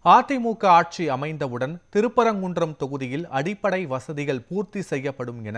அதிமுக ஆட்சி அமைந்தவுடன் திருப்பரங்குன்றம் தொகுதியில் அடிப்படை வசதிகள் பூர்த்தி செய்யப்படும் என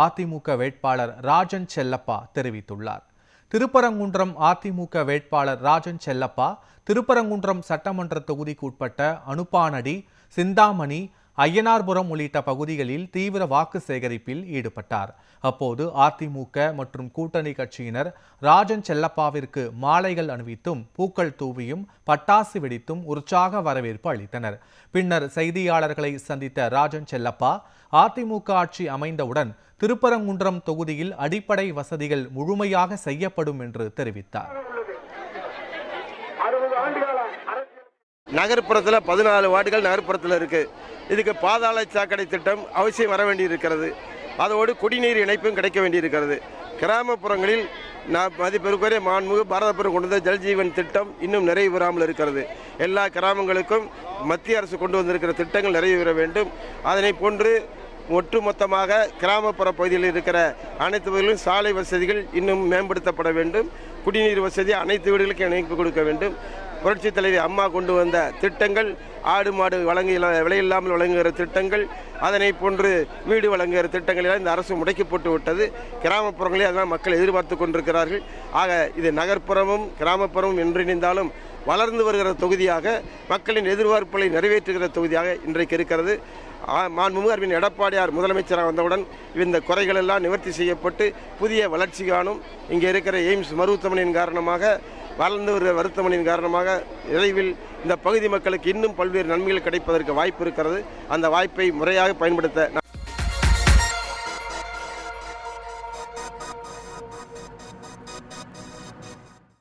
அதிமுக வேட்பாளர் ராஜன் செல்லப்பா தெரிவித்துள்ளார். திருப்பரங்குன்றம் அதிமுக வேட்பாளர் ராஜன் செல்லப்பா திருப்பரங்குன்றம் சட்டமன்ற தொகுதிக்குட்பட்ட அனுப்பானடி, சிந்தாமணி, ஐயனார்புரம் உள்ளிட்ட பகுதிகளில் தீவிர வாக்கு சேகரிப்பில் ஈடுபட்டார். அப்போது அதிமுக மற்றும் கூட்டணி கட்சியினர் ராஜன் செல்லப்பாவிற்கு மாலைகள் அணிவித்தும் பூக்கள் தூவியும் பட்டாசு வெடித்தும் உற்சாக வரவேற்பு அளித்தனர். பின்னர் செய்தியாளர்களை சந்தித்த ராஜன் செல்லப்பா அதிமுக ஆட்சி அமைந்தவுடன் திருப்பரங்குன்றம் தொகுதியில் அடிப்படை வசதிகள் முழுமையாக செய்யப்படும் என்று தெரிவித்தார். நகர்ப்புறத்தில் 14 வார்டுகள் நகர்ப்புறத்தில் இருக்கு. இதுக்கு பாதாள சாக்கடை திட்டம் அவசியம் வர வேண்டியிருக்கிறது. அதோடு குடிநீர் இணைப்பும் கிடைக்க வேண்டியிருக்கிறது. கிராமப்புறங்களில் மதிப்பெருக்குரிய மாண்புமிகு பாரத பிரதமர் கொண்டு வந்த ஜல்ஜீவன் திட்டம் இன்னும் நிறைவு பெறாமல் இருக்கிறது. எல்லா கிராமங்களுக்கும் மத்திய அரசு கொண்டு வந்திருக்கிற திட்டங்கள் நிறைவு பெற வேண்டும். அதனை போன்று ஒட்டுமொத்தமாக கிராமப்புற பகுதியில் இருக்கிற அனைத்து பகுதிகளிலும் சாலை வசதிகள் இன்னும் மேம்படுத்தப்பட வேண்டும். குடிநீர் வசதி அனைத்து வீடுகளுக்கும் இணைப்பு கொடுக்க வேண்டும். புரட்சி தலைவி அம்மா கொண்டு வந்த திட்டங்கள், ஆடு மாடு விலையில்லாமல் வழங்குகிற திட்டங்கள், அதனை போன்று வீடு வழங்குகிற திட்டங்கள் எல்லாம் இந்த அரசு முடக்கி போட்டு விட்டது. கிராமப்புறங்களில் அதனால் மக்கள் எதிர்பார்த்து கொண்டிருக்கிறார்கள். ஆக இது நகர்ப்புறமும் கிராமப்புறமும் என்றிணைந்தாலும் வளர்ந்து வருகிற தொகுதியாக, மக்களின் எதிர்பார்ப்புகளை நிறைவேற்றுகிற தொகுதியாக இன்றைக்கு இருக்கிறது. மாண்புமிகு அரவிந்த் எடப்பாடியார் முதலமைச்சராக வந்தவுடன் இந்த குறைகள் எல்லாம் நிவர்த்தி செய்யப்பட்டு புதிய வளர்ச்சி காணும். இங்கே இருக்கிற எய்ம்ஸ் மருத்துவமனையின் காரணமாக, வளர்ந்து வருகிற மருத்துவமனையின் காரணமாக விரைவில் இந்த பகுதி மக்களுக்கு இன்னும் பல்வேறு நன்மைகள் கிடைப்பதற்கு வாய்ப்பு இருக்கிறது. அந்த வாய்ப்பை முறையாக பயன்படுத்த